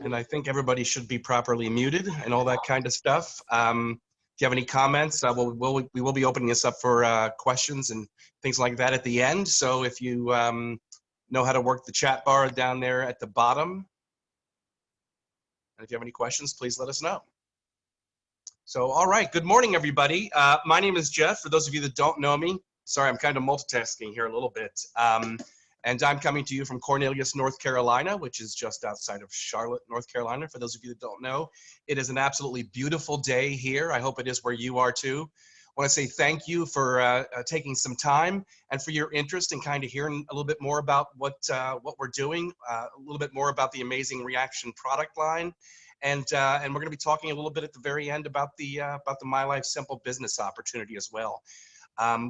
And I think everybody should be properly muted and all that kind of stuff. If you have any comments, we will be opening this up for questions and things like that at the end. So if you know how to work the chat bar down there at the bottom, and if you have any questions, please let us know. So, all right, good morning, everybody. My name is Jeff. For those of you that don't know me, sorry, I'm kind of multitasking here a little bit. And I'm coming to you from Cornelius, North Carolina, which is just outside of Charlotte, North Carolina. For those of you that don't know, it is an absolutely beautiful day here. I hope it is where you are too. I want to say thank you for taking some time and for your interest in kind of hearing a little bit more about what we're doing, a little bit more about the amazing ReAction product line. And we're going to be talking a little bit at the very end about the My Life Simple business opportunity as well.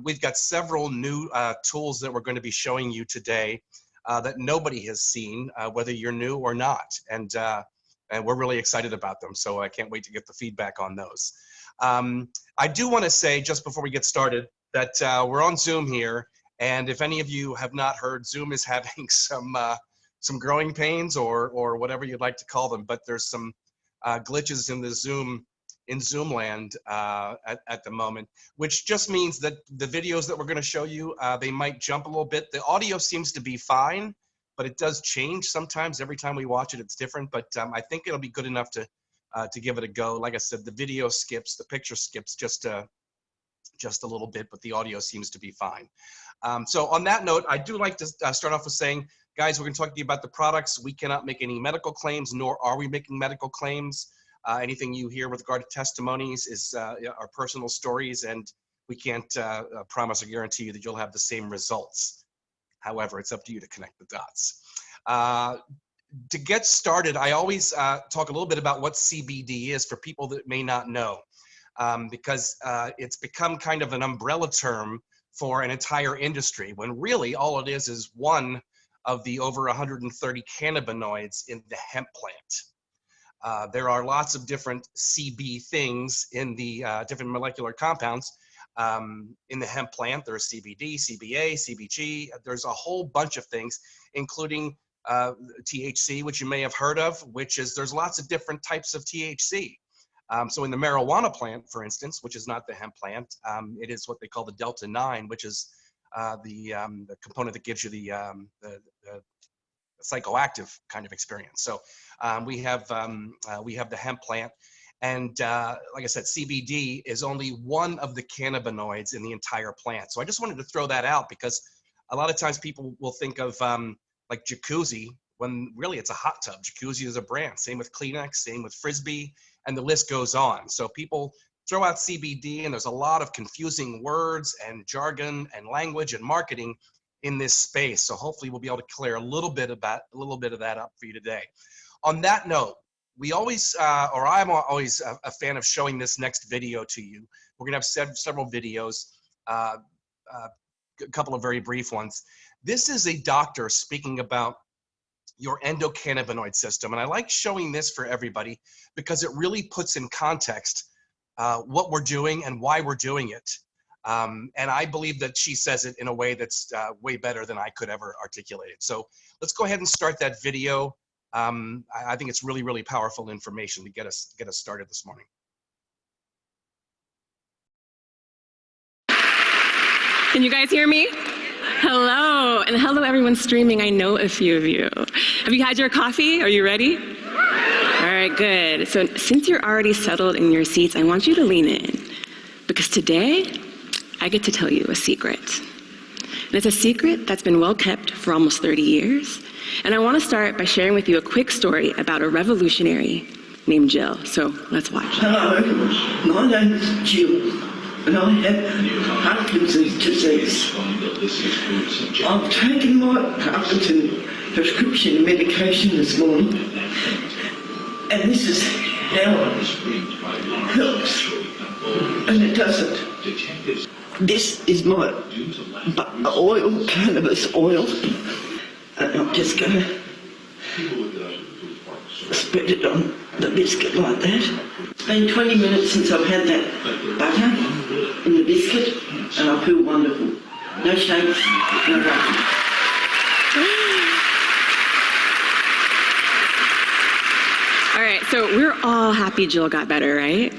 We've got several new tools that we're going to be showing you today that nobody has seen, whether you're new or not, and we're really excited about them. So I can't wait to get the feedback on those. I do want to say just before we get started that we're on Zoom here, and if any of you have not heard, Zoom is having some growing pains or whatever you'd like to call them, but there's some glitches in the Zoom land at the moment, which just means that the videos that we're going to show you, they might jump a little bit. The audio seems to be fine, but it does change sometimes. Every time we watch it, it's different, but I think it'll be good enough to give it a go. Like I said, the video skips, the picture skips just a little bit, but the audio seems to be fine. So on that note, I do like to start off with saying, guys, we're going to talk to you about the products. We cannot make any medical claims, nor are we making medical claims. Anything you hear with regard to testimonies is our personal stories, and we can't promise or guarantee you that you'll have the same results. However, it's up to you to connect the dots. To get started, I always talk a little bit about what CBD is for people that may not know, because it's become kind of an umbrella term for an entire industry, when really all it is one of the over 130 cannabinoids in the hemp plant. There are lots of different CB things in the different molecular compounds in the hemp plant. There's CBD, CBA, CBG. There's a whole bunch of things, including THC, which you may have heard of, which is there's lots of different types of THC. So in the marijuana plant, for instance, which is not the hemp plant, it is what they call the Delta-9, which is the component that gives you the psychoactive kind of experience. So we have the hemp plant, and like I said, CBD is only one of the cannabinoids in the entire plant. So I just wanted to throw that out because a lot of times people will think of like jacuzzi when really it's a hot tub. Jacuzzi is a brand. Same with Kleenex, same with Frisbee, and the list goes on. So people throw out CBD, and there's a lot of confusing words and jargon and language and marketing in this space. So hopefully we'll be able to clear a little bit of that up for you today. On that note, we always, or I'm always a fan of showing this next video to you. We're gonna have several videos, a couple of very brief ones. This is a doctor speaking about your endocannabinoid system. And I like showing this for everybody because it really puts in context what we're doing and why we're doing it. And I believe that she says it in a way that's way better than I could ever articulate it. So let's go ahead and start that video. I think it's really, really powerful information to get us started this morning. Can you guys hear me? Hello, and hello everyone streaming. I know a few of you. Have you had your coffee? Are you ready? All right, good. So since you're already settled in your seats, I want you to lean in, because today I get to tell you a secret. And it's a secret that's been well kept for almost 30 years. And I want to start by sharing with you a quick story about a revolutionary named Jill. So let's watch. Hello, my name is Jill, and I have Parkinson's disease. I've taken my Parkinson's prescription medication this morning, and this is how it helps, and it doesn't. This is my oil, cannabis oil, and I'm just going to spread it on the biscuit like that. It's been 20 minutes since I've had that butter in the biscuit, and I feel wonderful. No shakes, no nothing. All right, so we're all happy Jill got better, right?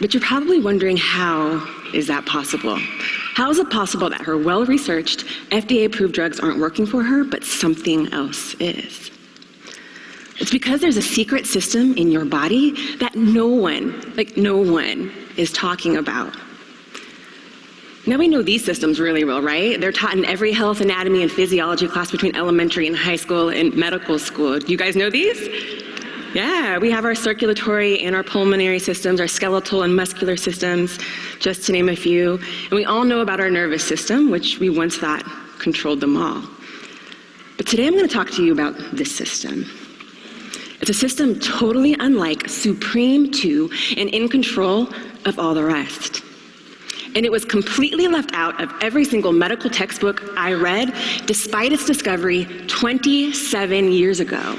But you're probably wondering, how is that possible? How is it possible that her well-researched, FDA-approved drugs aren't working for her, but something else is? It's because there's a secret system in your body that no one is talking about. Now we know these systems really well, right? They're taught in every health, anatomy, and physiology class between elementary and high school and medical school. Do you guys know these? Yeah, we have our circulatory and our pulmonary systems, our skeletal and muscular systems, just to name a few. And we all know about our nervous system, which we once thought controlled them all. But today I'm going to talk to you about this system. It's a system totally unlike, supreme to, and in control of all the rest. And it was completely left out of every single medical textbook I read, despite its discovery 27 years ago.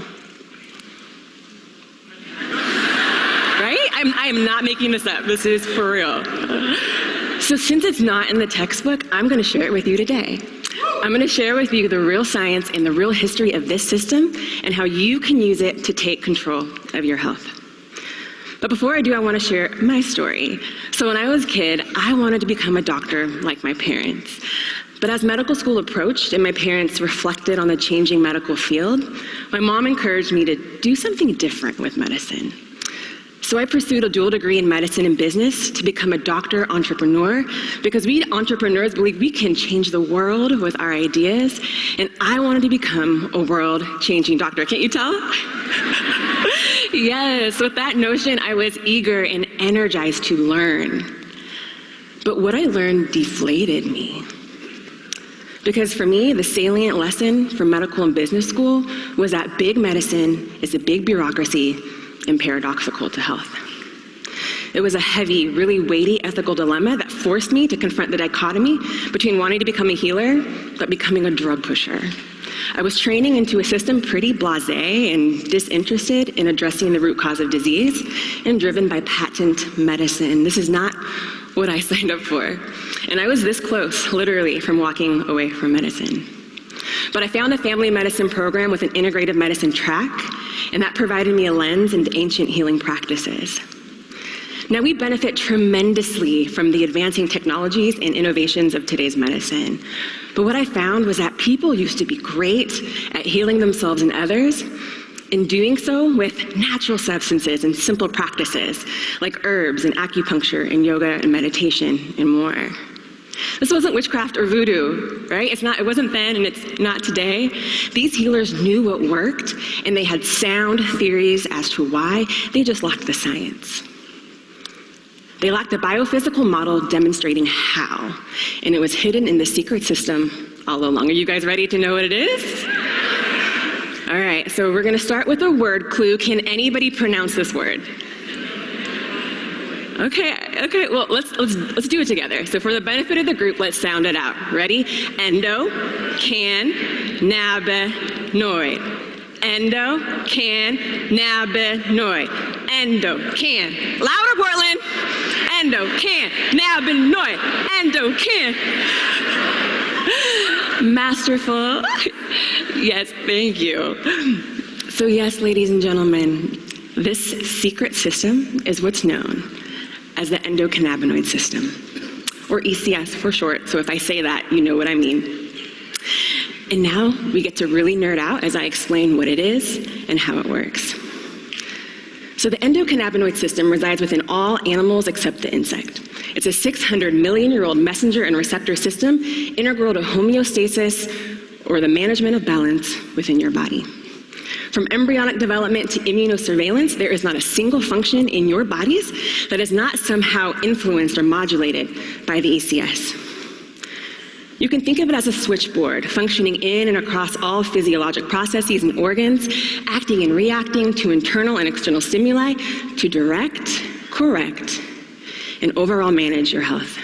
I am not making this up. This is for real. So since it's not in the textbook, I'm going to share it with you today. I'm going to share with you the real science and the real history of this system and how you can use it to take control of your health. But before I do, I want to share my story. So when I was a kid, I wanted to become a doctor like my parents. But as medical school approached and my parents reflected on the changing medical field, my mom encouraged me to do something different with medicine. So I pursued a dual degree in medicine and business to become a doctor entrepreneur, because we entrepreneurs believe we can change the world with our ideas, and I wanted to become a world-changing doctor. Can't you tell? Yes, with that notion, I was eager and energized to learn. But what I learned deflated me. Because for me, the salient lesson from medical and business school was that big medicine is a big bureaucracy and paradoxical to health. It was a heavy, really weighty ethical dilemma that forced me to confront the dichotomy between wanting to become a healer but becoming a drug pusher. I was training into a system pretty blasé and disinterested in addressing the root cause of disease and driven by patent medicine. This is not what I signed up for. And I was this close, literally, from walking away from medicine. But I found a family medicine program with an integrative medicine track, and that provided me a lens into ancient healing practices. Now, we benefit tremendously from the advancing technologies and innovations of today's medicine. But what I found was that people used to be great at healing themselves and others, in doing so with natural substances and simple practices like herbs and acupuncture and yoga and meditation and more. This wasn't witchcraft or voodoo, right? It wasn't then, and it's not today. These healers knew what worked, and they had sound theories as to why. They just lacked the science. They lacked a biophysical model demonstrating how, and it was hidden in the secret system all along. Are you guys ready to know what it is? All right, so we're going to start with a word clue. Can anybody pronounce this word? Okay, well, let's do it together. So for the benefit of the group, let's sound it out. Ready? Endocannabinoid. Endocannabinoid. Endocan. Louder, Portland. Endocannabinoid. Endocan. Masterful. Yes, thank you. So yes, ladies and gentlemen, this secret system is what's known as the endocannabinoid system, or ECS for short, so if I say that, you know what I mean. And now we get to really nerd out as I explain what it is and how it works. So the endocannabinoid system resides within all animals except the insect. It's a 600 million-year-old messenger and receptor system integral to homeostasis, or the management of balance within your body. From embryonic development to immunosurveillance, there is not a single function in your bodies that is not somehow influenced or modulated by the ECS. You can think of it as a switchboard, functioning in and across all physiologic processes and organs, acting and reacting to internal and external stimuli to direct, correct, and overall manage your health.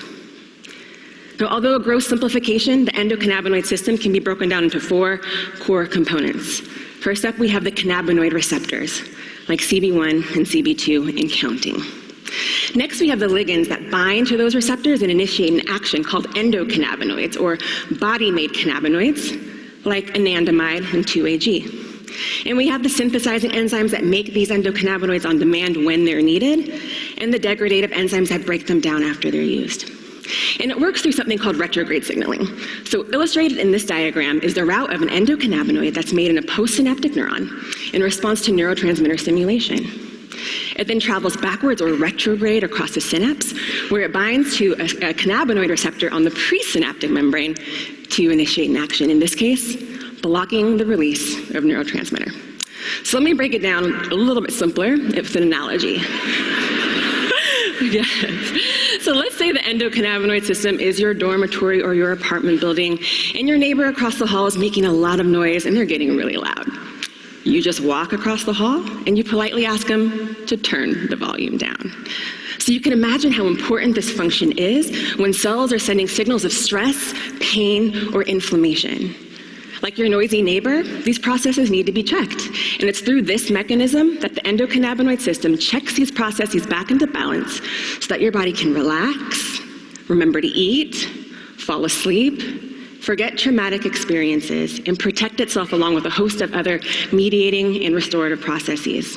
Now, although a gross simplification, the endocannabinoid system can be broken down into 4 core components. First up, we have the cannabinoid receptors, like CB1 and CB2 and counting. Next, we have the ligands that bind to those receptors and initiate an action called endocannabinoids, or body-made cannabinoids, like anandamide and 2-AG. And we have the synthesizing enzymes that make these endocannabinoids on demand when they're needed, and the degradative enzymes that break them down after they're used. And it works through something called retrograde signaling. So illustrated in this diagram is the route of an endocannabinoid that's made in a postsynaptic neuron in response to neurotransmitter stimulation. It then travels backwards or retrograde across the synapse, where it binds to a cannabinoid receptor on the presynaptic membrane to initiate an action, in this case, blocking the release of neurotransmitter. So let me break it down a little bit simpler with an analogy. Yes. So let's say the endocannabinoid system is your dormitory or your apartment building, and your neighbor across the hall is making a lot of noise and they're getting really loud. You just walk across the hall and you politely ask them to turn the volume down. So you can imagine how important this function is when cells are sending signals of stress, pain, or inflammation. Like your noisy neighbor, these processes need to be checked. And it's through this mechanism that the endocannabinoid system checks these processes back into balance so that your body can relax, remember to eat, fall asleep, forget traumatic experiences, and protect itself along with a host of other mediating and restorative processes.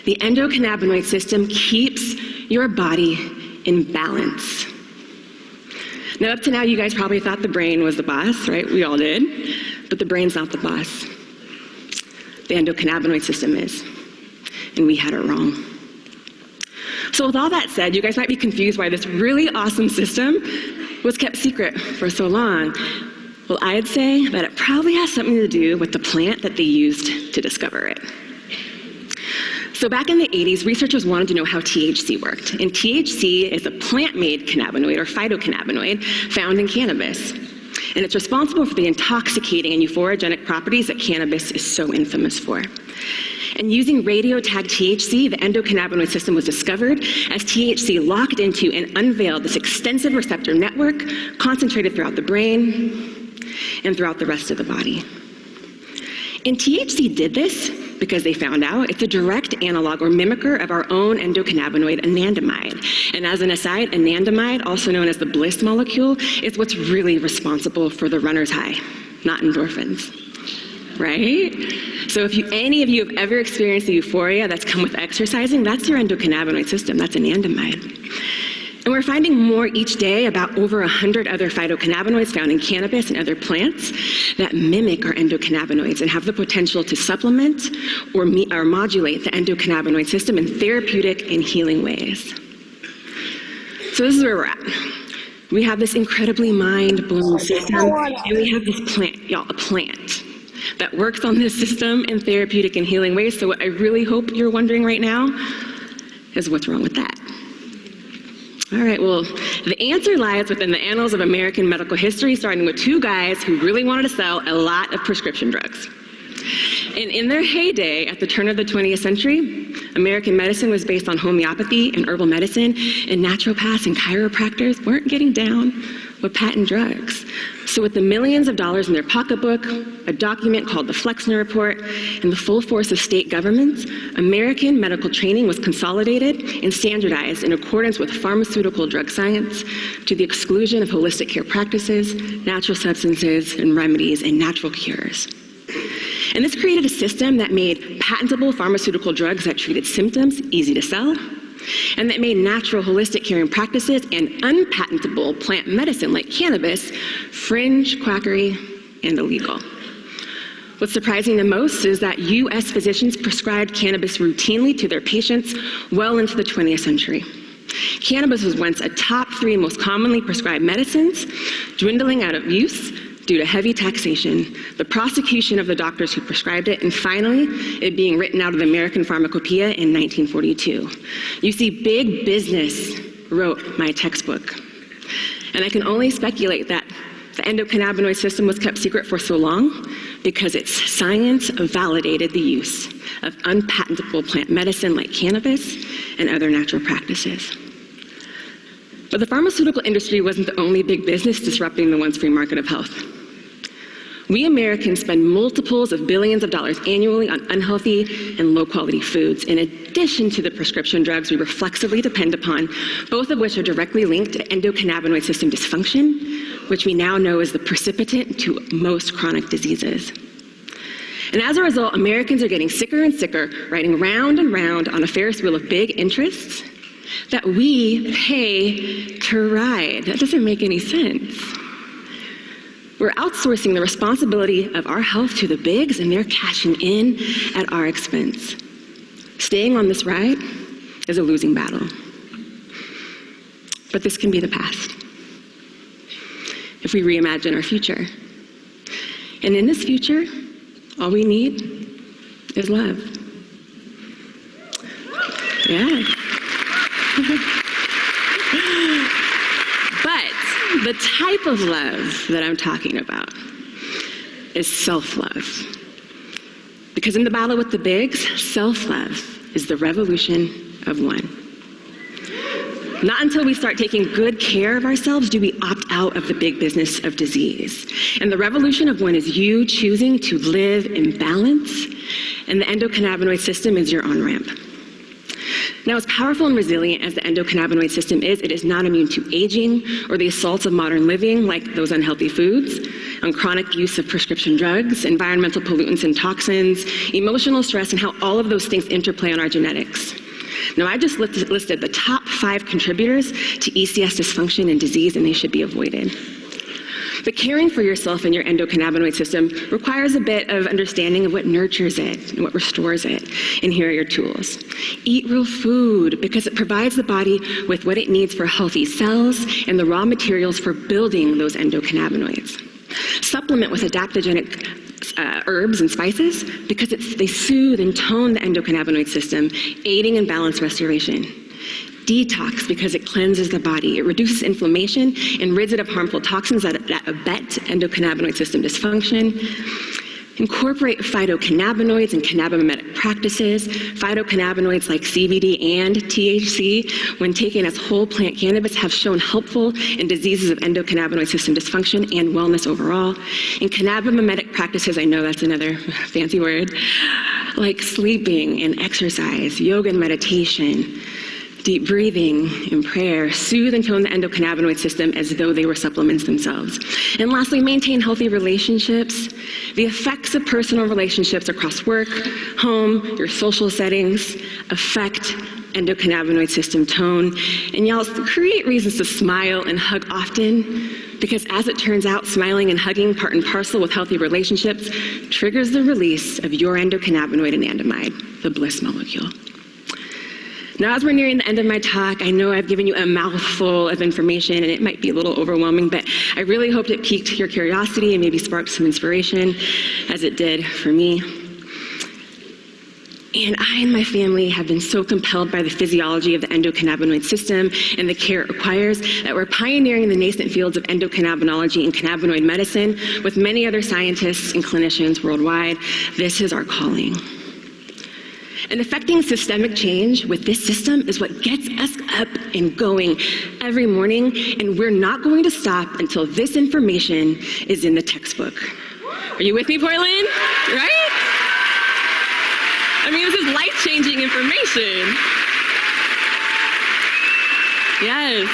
The endocannabinoid system keeps your body in balance. Now, up to now, you guys probably thought the brain was the boss, right? We all did. But the brain's not the boss. The endocannabinoid system is. And we had it wrong. So with all that said, you guys might be confused why this really awesome system was kept secret for so long. Well, I'd say that it probably has something to do with the plant that they used to discover it. So back in the 80s, researchers wanted to know how THC worked. And THC is a plant-made cannabinoid, or phytocannabinoid, found in cannabis. And it's responsible for the intoxicating and euphorogenic properties that cannabis is so infamous for. And using radio-tagged THC, the endocannabinoid system was discovered as THC locked into and unveiled this extensive receptor network concentrated throughout the brain and throughout the rest of the body. And THC did this because they found out it's a direct analog or mimicker of our own endocannabinoid anandamide. And as an aside, anandamide, also known as the bliss molecule, is what's really responsible for the runner's high, not endorphins, right? So if any of you have ever experienced the euphoria that's come with exercising, that's your endocannabinoid system, that's anandamide. And we're finding more each day about over 100 other phytocannabinoids found in cannabis and other plants that mimic our endocannabinoids and have the potential to supplement or modulate the endocannabinoid system in therapeutic and healing ways. So this is where we're at. We have this incredibly mind-blowing system, and we have this plant, y'all, a plant that works on this system in therapeutic and healing ways. So what I really hope you're wondering right now is what's wrong with that? All right, well, the answer lies within the annals of American medical history, starting with two guys who really wanted to sell a lot of prescription drugs. And in their heyday, at the turn of the 20th century, American medicine was based on homeopathy and herbal medicine, and naturopaths and chiropractors weren't getting down with patent drugs. So with the millions of dollars in their pocketbook, a document called the Flexner Report, and the full force of state governments, American medical training was consolidated and standardized in accordance with pharmaceutical drug science to the exclusion of holistic care practices, natural substances and remedies, and natural cures. And this created a system that made patentable pharmaceutical drugs that treated symptoms easy to sell, and that made natural holistic caring practices and unpatentable plant medicine like cannabis fringe, quackery, and illegal. What's surprising the most is that US physicians prescribed cannabis routinely to their patients well into the 20th century. Cannabis was once a top 3 most commonly prescribed medicines, dwindling out of use due to heavy taxation, the prosecution of the doctors who prescribed it, and finally, it being written out of the American Pharmacopoeia in 1942. You see, big business wrote my textbook. And I can only speculate that the endocannabinoid system was kept secret for so long because its science validated the use of unpatentable plant medicine like cannabis and other natural practices. But the pharmaceutical industry wasn't the only big business disrupting the once free market of health. We Americans spend multiples of billions of dollars annually on unhealthy and low-quality foods, in addition to the prescription drugs we reflexively depend upon, both of which are directly linked to endocannabinoid system dysfunction, which we now know is the precipitant to most chronic diseases. And as a result, Americans are getting sicker and sicker, riding round and round on a Ferris wheel of big interests that we pay to ride. That doesn't make any sense. We're outsourcing the responsibility of our health to the bigs, and they're cashing in at our expense. Staying on this ride is a losing battle. But this can be the past if we reimagine our future. And in this future, all we need is love. Yeah. But the type of love that I'm talking about is self-love. Because in the battle with the bigs, self-love is the revolution of one. Not until we start taking good care of ourselves do we opt out of the big business of disease. And the revolution of one is you choosing to live in balance, and the endocannabinoid system is your on-ramp. Now, as powerful and resilient as the endocannabinoid system is, it is not immune to aging or the assaults of modern living, like those unhealthy foods, and chronic use of prescription drugs, environmental pollutants and toxins, emotional stress, and how all of those things interplay on our genetics. Now, I just listed the top 5 contributors to ECS dysfunction and disease, and they should be avoided. But caring for yourself and your endocannabinoid system requires a bit of understanding of what nurtures it and what restores it. And here are your tools. Eat real food because it provides the body with what it needs for healthy cells and the raw materials for building those endocannabinoids. Supplement with adaptogenic herbs and spices because they soothe and tone the endocannabinoid system, aiding in balance restoration. Detox because it cleanses the body. It reduces inflammation and rids it of harmful toxins that abet endocannabinoid system dysfunction. Incorporate phytocannabinoids and cannabinoid practices. Phytocannabinoids like CBD and THC, when taken as whole plant cannabis, have shown helpful in diseases of endocannabinoid system dysfunction and wellness overall. And cannabinoid practices, I know that's another fancy word, like sleeping and exercise, yoga and meditation, deep breathing and prayer, soothe and tone the endocannabinoid system as though they were supplements themselves. And lastly, maintain healthy relationships. The effects of personal relationships across work, home, your social settings affect endocannabinoid system tone. And y'all, create reasons to smile and hug often, because as it turns out, smiling and hugging part and parcel with healthy relationships triggers the release of your endocannabinoid anandamide, the bliss molecule. Now, as we're nearing the end of my talk, I know I've given you a mouthful of information, and it might be a little overwhelming, but I really hoped it piqued your curiosity and maybe sparked some inspiration, as it did for me. And I and my family have been so compelled by the physiology of the endocannabinoid system and the care it requires that we're pioneering the nascent fields of endocannabinology and cannabinoid medicine with many other scientists and clinicians worldwide. This is our calling. And effecting systemic change with this system is what gets us up and going every morning, and we're not going to stop until this information is in the textbook. Are you with me, Portland? Right? I mean, this is life-changing information. Yes.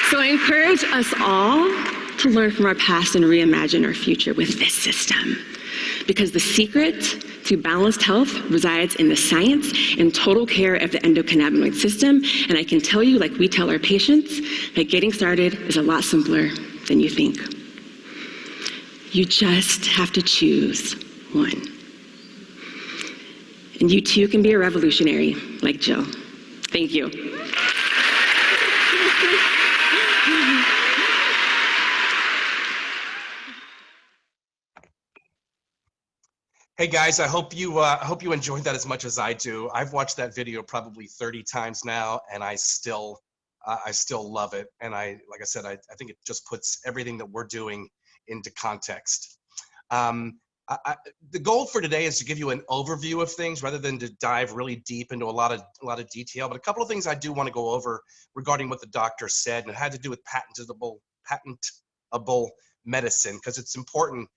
So I encourage us all to learn from our past and reimagine our future with this system, because the secret to balanced health resides in the science and total care of the endocannabinoid system. And I can tell you, like we tell our patients, that getting started is a lot simpler than you think. You just have to choose one. And you too can be a revolutionary like Jill. Thank you. Hey guys, I hope you enjoyed that as much as I do. I've watched that video probably 30 times now, and I still love it. And like I said, I think it just puts everything that we're doing into context. The goal for today is to give you an overview of things rather than to dive really deep into a lot of detail. But a couple of things I do want to go over regarding what the doctor said, and it had to do with patentable medicine, because it's important.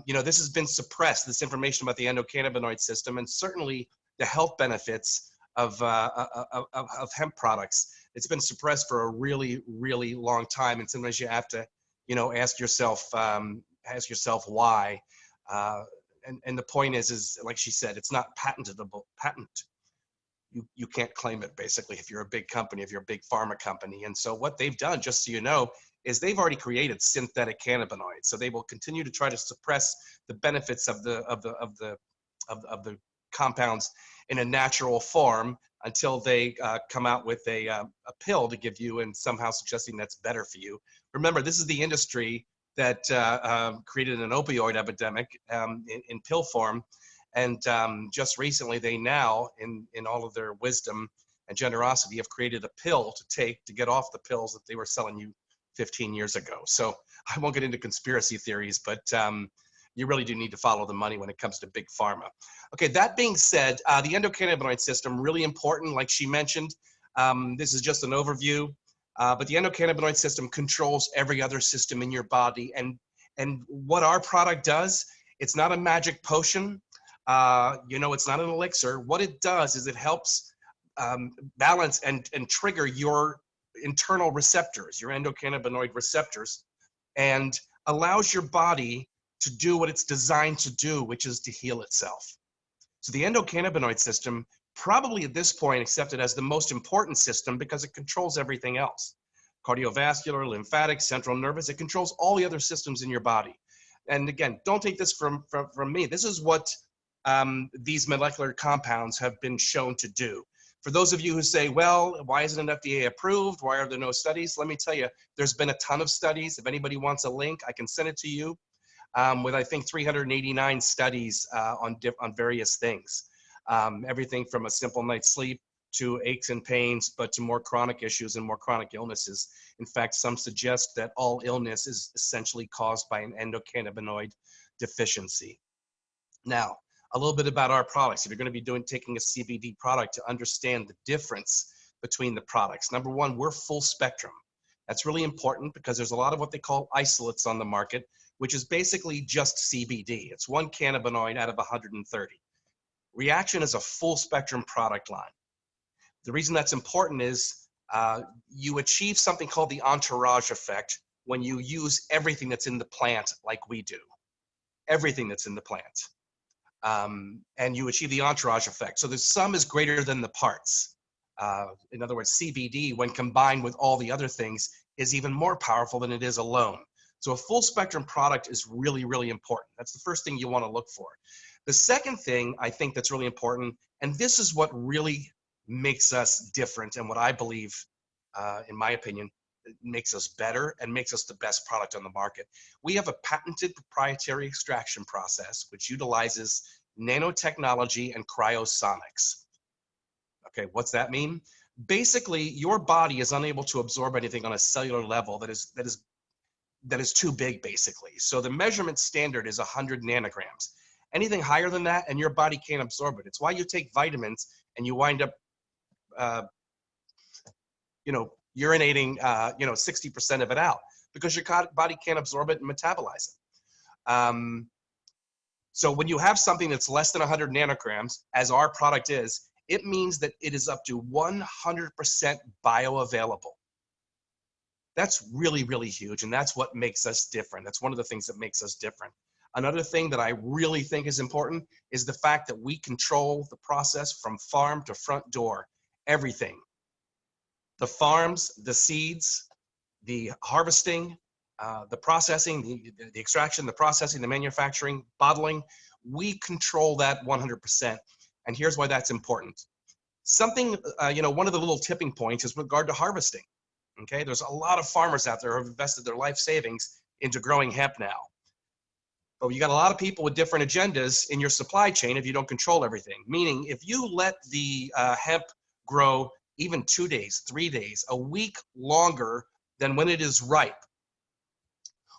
You know, this has been suppressed, this information about the endocannabinoid system, and certainly the health benefits of hemp products. It's been suppressed for a really, really long time, and sometimes you have to, you know, ask yourself why. and the point is like she said, it's not patentable. You can't claim it basically if you're a big company, if you're a big pharma company. And so what they've done, just so you know, is they've already created synthetic cannabinoids. So they will continue to try to suppress the benefits of the compounds in a natural form until they come out with a pill to give you and somehow suggesting that's better for you. Remember, this is the industry that created an opioid epidemic in pill form. And just recently, they now, in all of their wisdom and generosity, have created a pill to take to get off the pills that they were selling you 15 years ago. So I won't get into conspiracy theories, but you really do need to follow the money when it comes to big pharma. Okay, that being said, the endocannabinoid system, really important, like she mentioned. This is just an overview, but the endocannabinoid system controls every other system in your body. And what our product does, it's not a magic potion. It's not an elixir. What it does is it helps balance and trigger your internal receptors, your endocannabinoid receptors, and allows your body to do what it's designed to do, which is to heal itself. So the endocannabinoid system, probably at this point accepted as the most important system because it controls everything else. Cardiovascular, lymphatic, central nervous, it controls all the other systems in your body. And again, don't take this from me. This is what these molecular compounds have been shown to do. For those of you who say, well, why isn't it FDA approved? Why are there no studies? Let me tell you, there's been a ton of studies. If anybody wants a link, I can send it to you with, I think, 389 studies on various things. Everything from a simple night's sleep to aches and pains, but to more chronic issues and more chronic illnesses. In fact, some suggest that all illness is essentially caused by an endocannabinoid deficiency. Now, a little bit about our products. If you're going to be taking a CBD product, to understand the difference between the products. Number one, we're full spectrum. That's really important because there's a lot of what they call isolates on the market, which is basically just CBD. It's one cannabinoid out of 130. ReAction is a full spectrum product line. The reason that's important is you achieve something called the entourage effect when you use everything that's in the plant like we do. Everything that's in the plant. And you achieve the entourage effect. So the sum is greater than the parts. In other words, CBD, when combined with all the other things, is even more powerful than it is alone. So a full spectrum product is really, really important. That's the first thing you want to look for. The second thing I think that's really important, and this is what really makes us different and what I believe, in my opinion, makes us better and makes us the best product on the market. We have a patented proprietary extraction process which utilizes nanotechnology and cryosonics. Okay, what's that mean? Basically, your body is unable to absorb anything on a cellular level that is too big, basically. So the measurement standard is 100 nanograms. Anything higher than that, and your body can't absorb it. It's why you take vitamins and you wind up, urinating, 60% of it out because your body can't absorb it and metabolize it. So when you have something that's less than 100 nanograms, as our product is, it means that it is up to 100% bioavailable. That's really, really huge, and that's what makes us different. That's one of the things that makes us different. Another thing that I really think is important is the fact that we control the process from farm to front door, everything. The farms, the seeds, the harvesting, the processing, the extraction, the processing, the manufacturing, bottling, we control that 100%. And here's why that's important. Something, one of the little tipping points is with regard to harvesting. Okay, there's a lot of farmers out there who have invested their life savings into growing hemp now. But you got a lot of people with different agendas in your supply chain if you don't control everything. Meaning, if you let the hemp grow even 2 days, 3 days, a week longer than when it is ripe,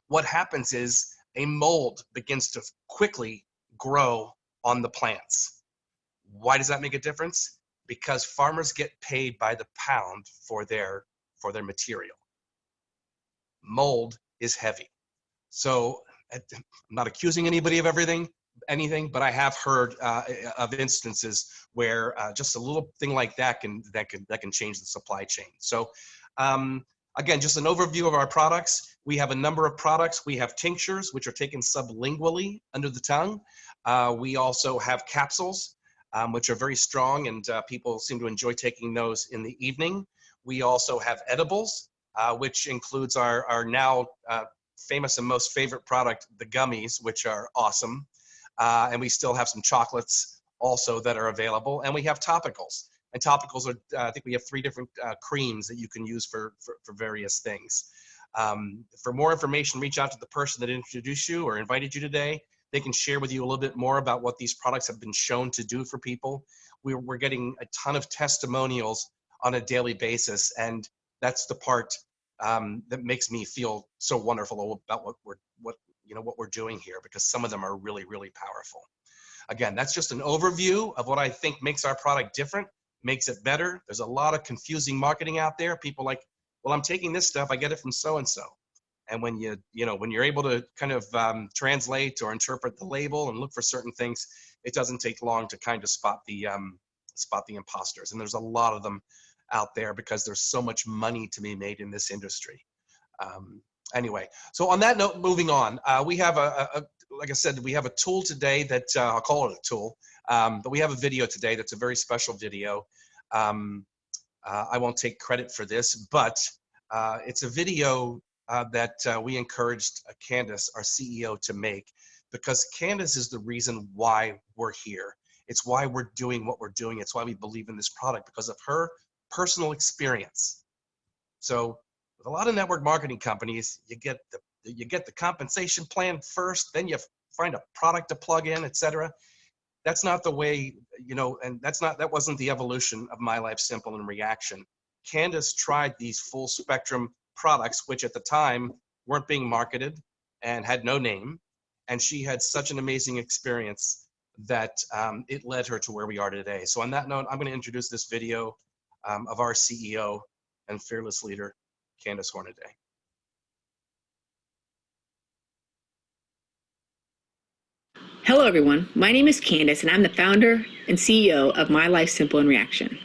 what happens is a mold begins to quickly grow on the plants. Why does that make a difference? Because farmers get paid by the pound for their material. Mold is heavy. So I'm not accusing anybody of anything, but I have heard of instances where just a little thing like that can change the supply chain. So again, just an overview of our products. We have a number of products. We have tinctures, which are taken sublingually under the tongue. We also have capsules, which are very strong, and people seem to enjoy taking those in the evening. We also have edibles, which includes our now famous and most favorite product, the gummies, which are awesome. And we still have some chocolates also that are available. And we have topicals. And topicals are, I think we have 3 different creams that you can use for various things. For more information, reach out to the person that introduced you or invited you today. They can share with you a little bit more about what these products have been shown to do for people. We're getting a ton of testimonials on a daily basis, and that's the part that makes me feel so wonderful about what we're doing here, because some of them are really, really powerful. Again, that's just an overview of what I think makes our product different, makes it better. There's a lot of confusing marketing out there. People like, well, I'm taking this stuff, I get it from so-and-so. And when when you're able to kind of translate or interpret the label and look for certain things, it doesn't take long to kind of spot the imposters. And there's a lot of them out there because there's so much money to be made in this industry. Anyway, so on that note, moving on, we have like I said, we have a tool today that I'll call it a tool, but we have a video today that's a very special video. I won't take credit for this, but it's a video that we encouraged Candace, our CEO, to make, because Candace is the reason why we're here. It's why we're doing what we're doing. It's why we believe in this product, because of her personal experience. So with a lot of network marketing companies, you get the compensation plan first, then you find a product to plug in, etc. That's not the way, and that wasn't the evolution of My Life Simple and Reaction. Candace tried these full spectrum products, which at the time weren't being marketed and had no name. And she had such an amazing experience that it led her to where we are today. So on that note, I'm going to introduce this video of our CEO and fearless leader, Candace Hornaday. Hello everyone, my name is Candace and I'm the founder and CEO of My Life Simple and Reaction.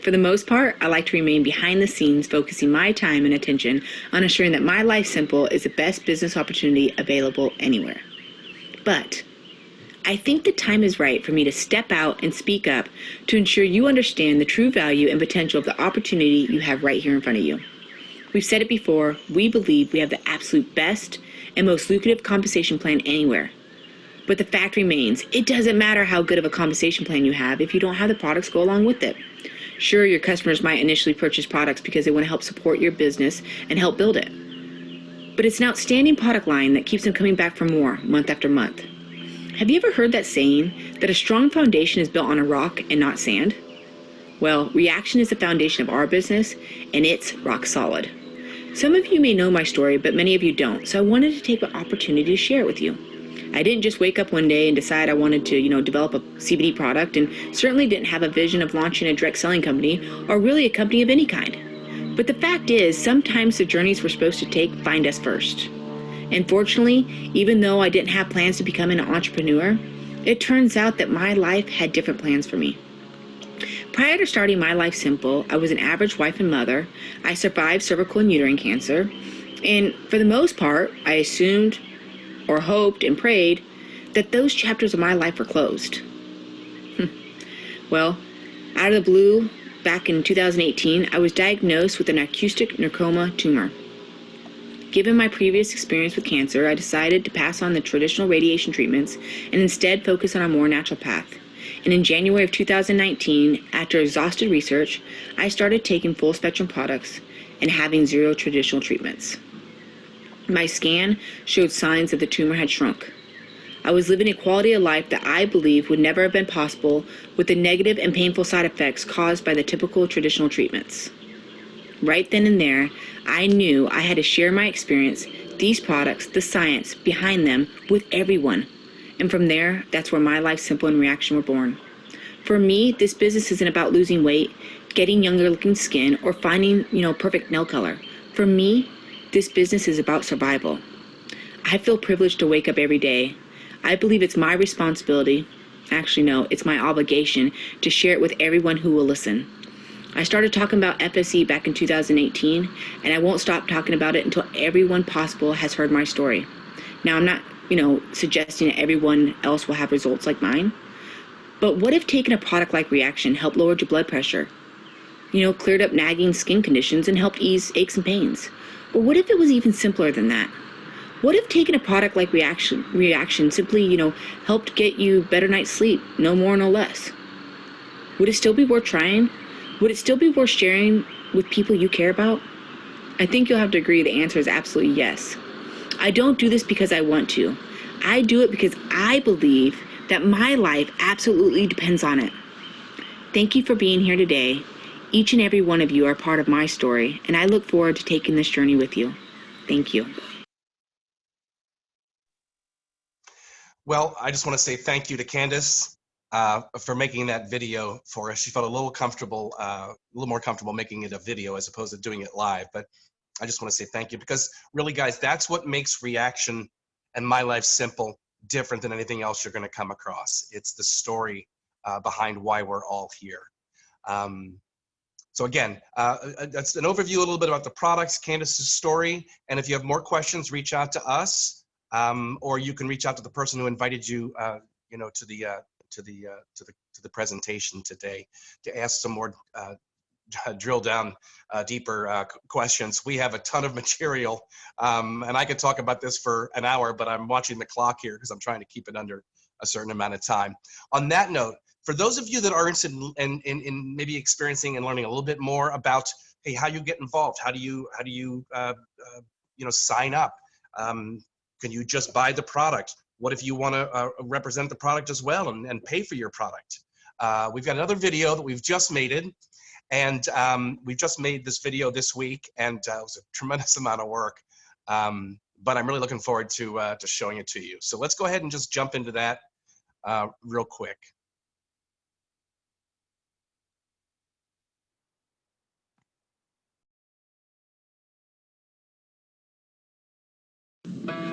For the most part, I like to remain behind the scenes, focusing my time and attention on ensuring that My Life Simple is the best business opportunity available anywhere. But I think the time is right for me to step out and speak up to ensure you understand the true value and potential of the opportunity you have right here in front of you. We've said it before, we believe we have the absolute best and most lucrative compensation plan anywhere. But the fact remains, it doesn't matter how good of a compensation plan you have if you don't have the products go along with it. Sure, your customers might initially purchase products because they want to help support your business and help build it. But it's an outstanding product line that keeps them coming back for more month after month. Have you ever heard that saying that a strong foundation is built on a rock and not sand? Well, Reaction is the foundation of our business, and it's rock solid. Some of you may know my story, but many of you don't, so I wanted to take the opportunity to share it with you. I didn't just wake up one day and decide I wanted to, develop a CBD product, and certainly didn't have a vision of launching a direct selling company or really a company of any kind. But the fact is, sometimes the journeys we're supposed to take find us first. And fortunately, even though I didn't have plans to become an entrepreneur, it turns out that my life had different plans for me. Prior to starting My Life Simple, I was an average wife and mother. I survived cervical and uterine cancer. And for the most part, I assumed or hoped and prayed that those chapters of my life were closed. Well, out of the blue, back in 2018, I was diagnosed with an acoustic sarcoma tumor. Given my previous experience with cancer, I decided to pass on the traditional radiation treatments and instead focus on a more natural path. And in January of 2019, after exhaustive research, I started taking full spectrum products and having 0 traditional treatments. My scan showed signs that the tumor had shrunk. I was living a quality of life that I believe would never have been possible with the negative and painful side effects caused by the typical traditional treatments. Right then and there, I knew I had to share my experience, these products, the science behind them with everyone. And from there, that's where My Life Simple and Reaction were born. For me, this business isn't about losing weight, getting younger looking skin, or finding, perfect nail color. For me, this business is about survival. I feel privileged to wake up every day. I believe it's my responsibility, actually no, it's my obligation to share it with everyone who will listen. I started talking about FSE back in 2018, and I won't stop talking about it until everyone possible has heard my story. Now, I'm not suggesting that everyone else will have results like mine. But what if taking a product like ReAction helped lower your blood pressure? Cleared up nagging skin conditions and helped ease aches and pains? Or what if it was even simpler than that? What if taking a product like ReAction simply, helped get you better night's sleep, no more, no less? Would it still be worth trying? Would it still be worth sharing with people you care about? I think you'll have to agree the answer is absolutely yes. I don't do this because I want to. I do it because I believe that my life absolutely depends on it. Thank you for being here today. Each and every one of you are part of my story, and I look forward to taking this journey with you. Thank you. Well, I just want to say thank you to Candace for making that video for us. She felt a little more comfortable making it a video as opposed to doing it live. But I just want to say thank you, because really, guys, that's what makes ReAction and My Life Simple different than anything else you're going to come across. It's the story behind why we're all here. So again, that's an overview a little bit about the products, Candace's story. And if you have more questions, reach out to us, or you can reach out to the person who invited you, to the presentation today to ask some more drill down deeper questions. We have a ton of material, and I could talk about this for an hour, but I'm watching the clock here because I'm trying to keep it under a certain amount of time. On that note, for those of you that are interested in maybe experiencing and learning a little bit more about, hey, how you get involved, how do you sign up? Can you just buy the product? What if you want to represent the product as well and pay for your product? We've got another video that we've just made, and we've just made this video this week, and it was a tremendous amount of work. But I'm really looking forward to showing it to you. So let's go ahead and just jump into that real quick.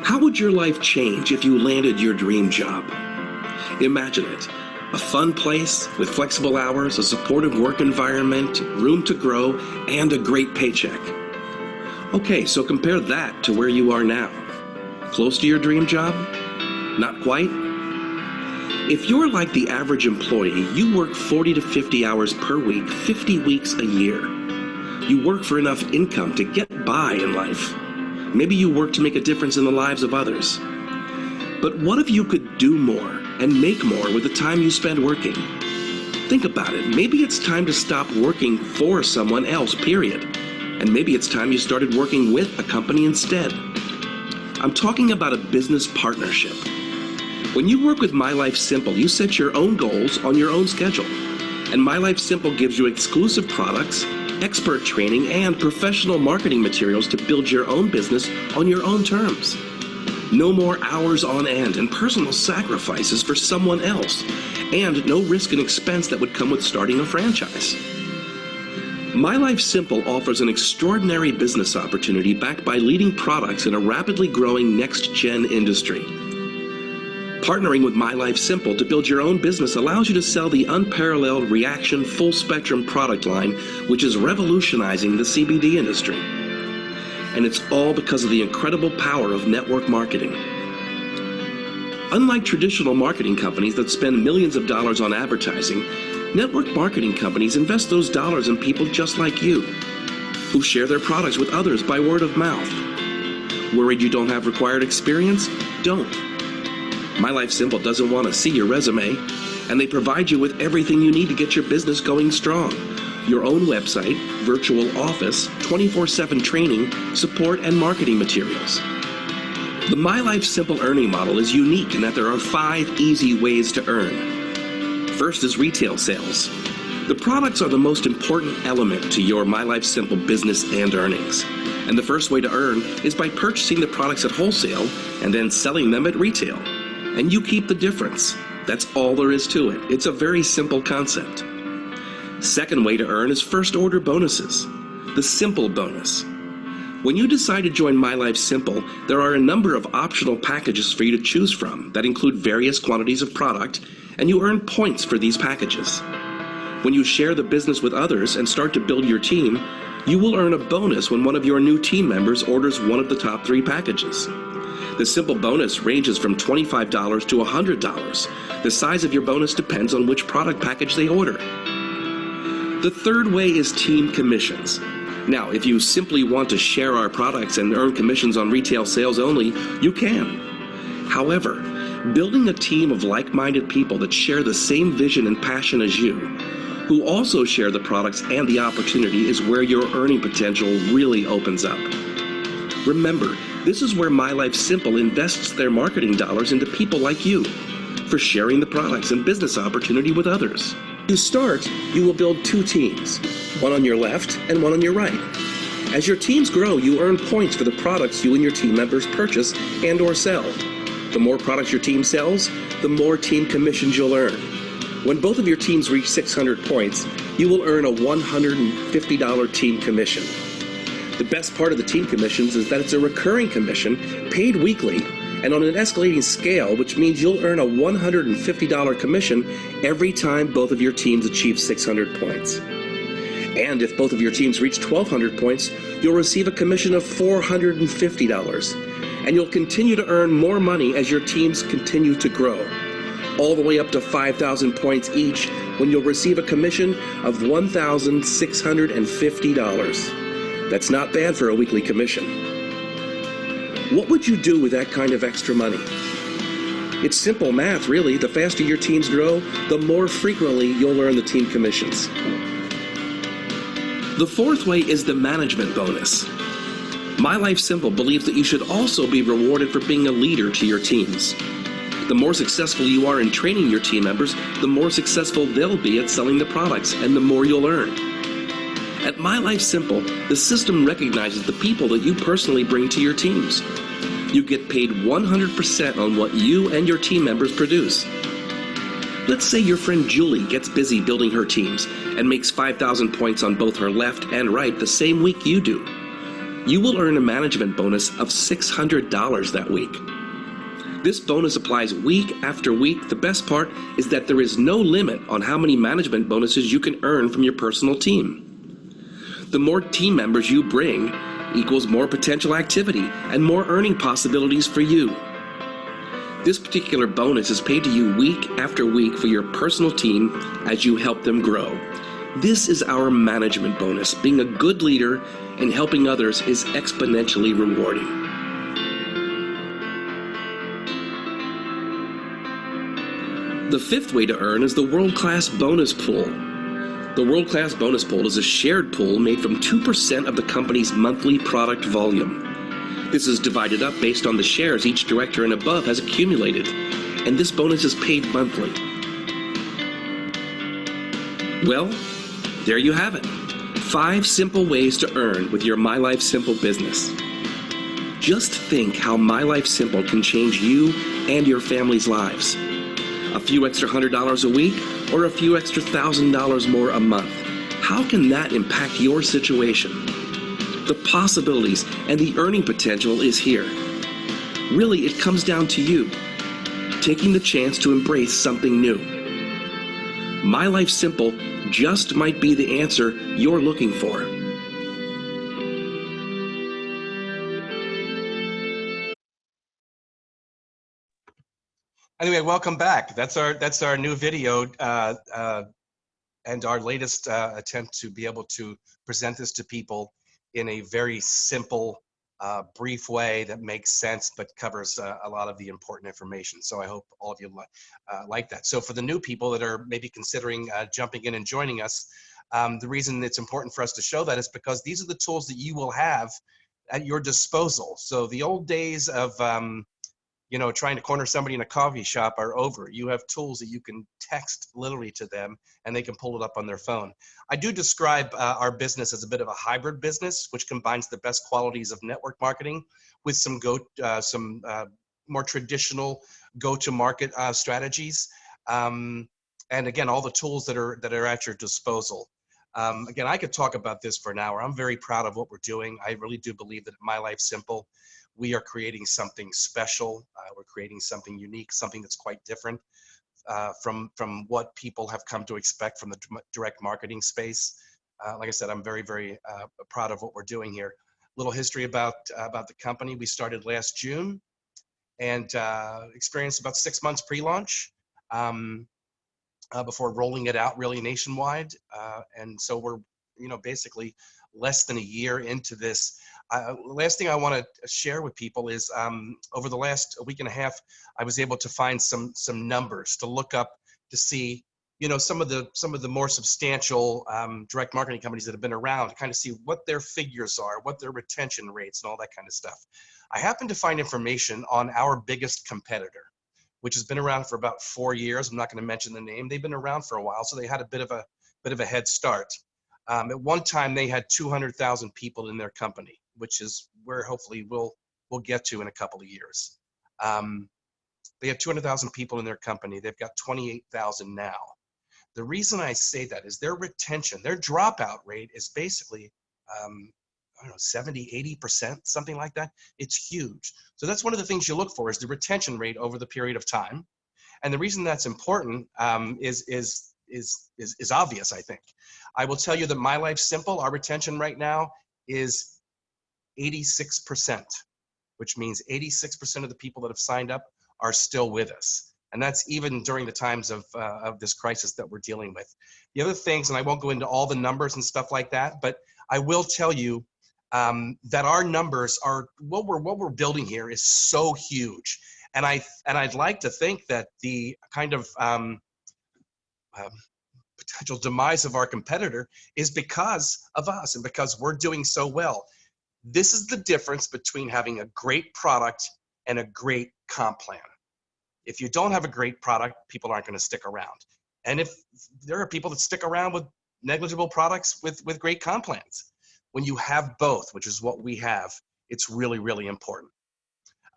How would your life change if you landed your dream job? Imagine it. A fun place with flexible hours, a supportive work environment, room to grow, and a great paycheck. Okay, so compare that to where you are now. Close to your dream job? Not quite? If you're like the average employee, you work 40 to 50 hours per week, 50 weeks a year. You work for enough income to get by in life. Maybe you work to make a difference in the lives of others. But what if you could do more and make more with the time you spend working? Think about it. Maybe it's time to stop working for someone else, period. And maybe it's time you started working with a company instead. I'm talking about a business partnership. When you work with My Life Simple, you set your own goals on your own schedule. And My Life Simple gives you exclusive products, expert training, and professional marketing materials to build your own business on your own terms. No more hours on end and personal sacrifices for someone else, and no risk and expense that would come with starting a franchise. My Life Simple offers an extraordinary business opportunity backed by leading products in a rapidly growing next-gen industry. Partnering with My Life Simple to build your own business allows you to sell the unparalleled ReAction full-spectrum product line, which is revolutionizing the CBD industry. And it's all because of the incredible power of network marketing. Unlike traditional marketing companies that spend millions of dollars on advertising, network marketing companies invest those dollars in people just like you, who share their products with others by word of mouth. Worried you don't have required experience? Don't. My Life Simple doesn't want to see your resume, and they provide you with everything you need to get your business going strong. Your own website, virtual office, 24/7 training, support, and marketing materials. The My Life Simple earning model is unique in that there are 5 easy ways to earn. First is retail sales. The products are the most important element to your My Life Simple business and earnings. And the first way to earn is by purchasing the products at wholesale and then selling them at retail. And you keep the difference. That's all there is to it. It's a very simple concept. Second way to earn is first order bonuses, the simple bonus. When you decide to join My Life Simple, there are a number of optional packages for you to choose from that include various quantities of product, and you earn points for these packages. When you share the business with others and start to build your team, you will earn a bonus when one of your new team members orders one of the top 3 packages. The simple bonus ranges from $25 to $100. The size of your bonus depends on which product package they order. The third way is team commissions. Now, if you simply want to share our products and earn commissions on retail sales only, you can. However, building a team of like-minded people that share the same vision and passion as you, who also share the products and the opportunity, is where your earning potential really opens up. Remember, this is where My Life Simple invests their marketing dollars into people like you for sharing the products and business opportunity with others. To start, you will build two teams, one on your left and one on your right. As your teams grow, you earn points for the products you and your team members purchase and or sell. The more products your team sells, the more team commissions you'll earn. When both of your teams reach 600 points, you will earn a $150 team commission. The best part of the team commissions is that it's a recurring commission paid weekly and on an escalating scale, which means you'll earn a $150 commission every time both of your teams achieve 600 points. And if both of your teams reach 1,200 points, you'll receive a commission of $450. And you'll continue to earn more money as your teams continue to grow, all the way up to 5,000 points each, when you'll receive a commission of $1,650. That's not bad for a weekly commission. What would you do with that kind of extra money? It's simple math, really. The faster your teams grow, the more frequently you'll earn the team commissions. The fourth way is the management bonus. My Life Simple believes that you should also be rewarded for being a leader to your teams. The more successful you are in training your team members, the more successful they'll be at selling the products, and the more you'll earn. At My Life Simple, the system recognizes the people that you personally bring to your teams. You get paid 100% on what you and your team members produce. Let's say your friend Julie gets busy building her teams and makes 5,000 points on both her left and right the same week you do. You will earn a management bonus of $600 that week. This bonus applies week after week. The best part is that there is no limit on how many management bonuses you can earn from your personal team. The more team members you bring equals more potential activity and more earning possibilities for you. This particular bonus is paid to you week after week for your personal team as you help them grow. This is our management bonus. Being a good leader and helping others is exponentially rewarding. The fifth way to earn is the world-class bonus pool. The world-class bonus pool is a shared pool made from 2% of the company's monthly product volume. This is divided up based on the shares each director and above has accumulated, and this bonus is paid monthly. Well, there you have it. 5 simple ways to earn with your My Life Simple business. Just think how My Life Simple can change you and your family's lives. A few extra $100 a week or a few extra $1,000 more a month. How can that impact your situation? The possibilities and the earning potential is here. Really, it comes down to you, taking the chance to embrace something new. My Life Simple just might be the answer you're looking for. Anyway, welcome back. That's our new video and our latest attempt to be able to present this to people in a very simple, brief way that makes sense but covers a lot of the important information. So I hope all of you like that. So for the new people that are maybe considering jumping in and joining us, the reason it's important for us to show that is because these are the tools that you will have at your disposal. So the old days of trying to corner somebody in a coffee shop are over. You have tools that you can text literally to them and they can pull it up on their phone. I do describe our business as a bit of a hybrid business, which combines the best qualities of network marketing with some more traditional go-to-market strategies. And again, all the tools that are at your disposal. Again, I could talk about this for an hour. I'm very proud of what we're doing. I really do believe that My Life Simple, we are creating something special. We're creating something unique, something that's quite different from what people have come to expect from the direct marketing space. Like I said, I'm very, very proud of what we're doing here. Little history about the company. We started last June. and experienced about 6 months pre-launch before rolling it out really nationwide. And so we're, basically less than a year into this. Last thing I want to share with people is over the last week and a half, I was able to find some numbers to look up to see, some of the more substantial direct marketing companies that have been around, to kind of see what their figures are, what their retention rates, and all that kind of stuff. I happened to find information on our biggest competitor, which has been around for about 4 years. I'm not going to mention the name. They've been around for a while, so they had a bit of a head start. At one time, they had 200,000 people in their company, which is where hopefully we'll get to in a couple of years. They have 200,000 people in their company. They've got 28,000 now. The reason I say that is their retention, their dropout rate is basically, 70, 80%, something like that. It's huge. So that's one of the things you look for, is the retention rate over the period of time. And the reason that's important is obvious, I think. I will tell you that My Life Simple, our retention right now is 86%, which means 86% of the people that have signed up are still with us. And that's even during the times of this crisis that we're dealing with. The other things, and I won't go into all the numbers and stuff like that, but I will tell you that our numbers are, what we're building here is so huge. And I'd like to think that the kind of potential demise of our competitor is because of us and because we're doing so well. This is the difference between having a great product and a great comp plan. If you don't have a great product, people aren't going to stick around. And if there are people that stick around with negligible products with great comp plans, when you have both, which is what we have, it's really, really important.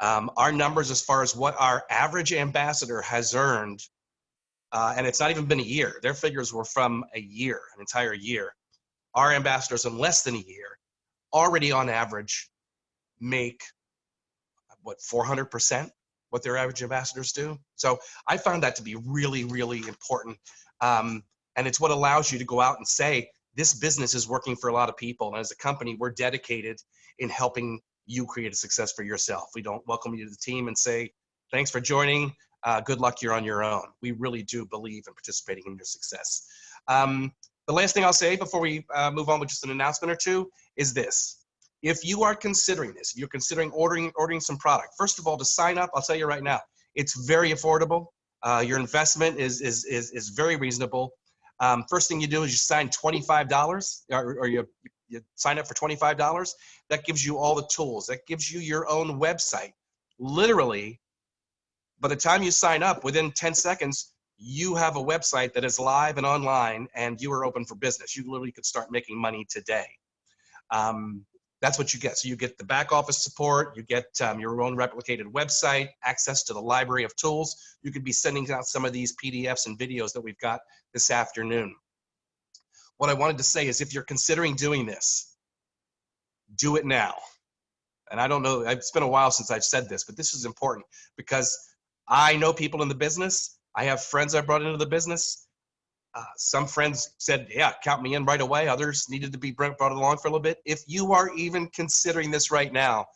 Our numbers as far as what our average ambassador has earned, and it's not even been a year. Their figures were from a year, an entire year. Our ambassadors in less than a year already on average make, 400% what their average ambassadors do. So I found that to be really, really important. And it's what allows you to go out and say, this business is working for a lot of people. And as a company, we're dedicated in helping you create a success for yourself. We don't welcome you to the team and say, thanks for joining. Good luck, you're on your own. We really do believe in participating in your success. The last thing I'll say before we move on with just an announcement or two is this. If you are considering this, if you're considering ordering some product, first of all, to sign up, I'll tell you right now, it's very affordable. Your investment is very reasonable. First thing you do is you sign $25 or you sign up for $25. That gives you all the tools. That gives you your own website. Literally, by the time you sign up, within 10 seconds, you have a website that is live and online and you are open for business. You literally could start making money today. That's what you get. So you get the back office support, you get your own replicated website, access to the library of tools. You could be sending out some of these PDFs and videos that we've got this afternoon. What I wanted to say is if you're considering doing this, do it now. And I don't know, it's been a while since I've said this, but this is important because I know people in the business. I have friends I brought into the business. Some friends said, yeah, count me in right away. Others needed to be brought along for a little bit. If you are even considering this right now,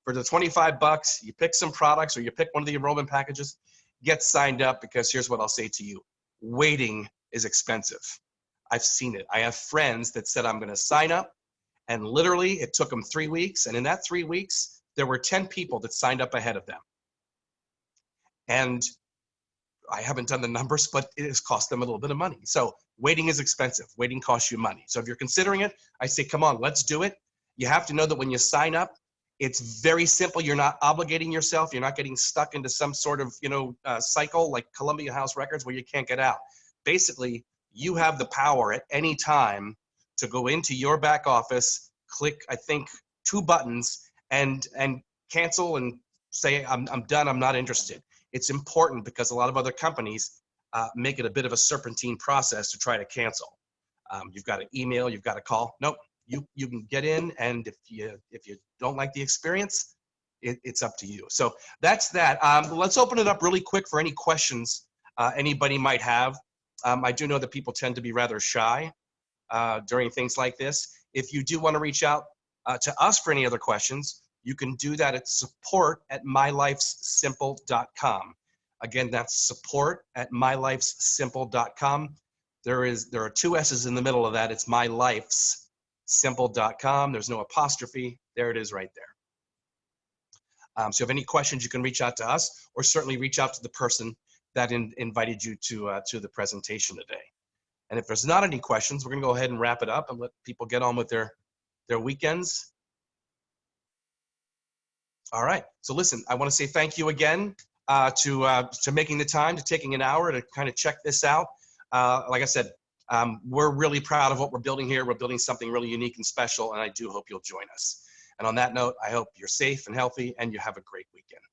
for the $25, you pick some products or you pick one of the enrollment packages, get signed up, because here's what I'll say to you. Waiting is expensive. I've seen it. I have friends that said, I'm going to sign up, and literally it took them 3 weeks. And in that 3 weeks, there were 10 people that signed up ahead of them. And I haven't done the numbers, but it has cost them a little bit of money. So waiting is expensive. Waiting costs you money. So if you're considering it, I say, come on, let's do it. You have to know that when you sign up, it's very simple. You're not obligating yourself. You're not getting stuck into some sort of, cycle like Columbia House Records where you can't get out. Basically, you have the power at any time to go into your back office, click, I think, 2 buttons and cancel and say, I'm done. I'm not interested. It's important because a lot of other companies make it a bit of a serpentine process to try to cancel. You've got an email, you've got a call. Nope, you can get in, and if you don't like the experience, it's up to you. So that's that. Let's open it up really quick for any questions anybody might have. I do know that people tend to be rather shy during things like this. If you do want to reach out to us for any other questions, you can do that at support@mylifesimple.com. Again, that's support@mylifesimple.com. There are 2 S's in the middle of that. It's mylifesimple.com. There's no apostrophe. There it is right there. So if you have any questions, you can reach out to us, or certainly reach out to the person that invited you to the presentation today. And if there's not any questions, we're going to go ahead and wrap it up and let people get on with their weekends. All right. So listen, I want to say thank you again to making the time, to taking an hour to kind of check this out. Like I said, we're really proud of what we're building here. We're building something really unique and special, and I do hope you'll join us. And on that note, I hope you're safe and healthy, and you have a great weekend.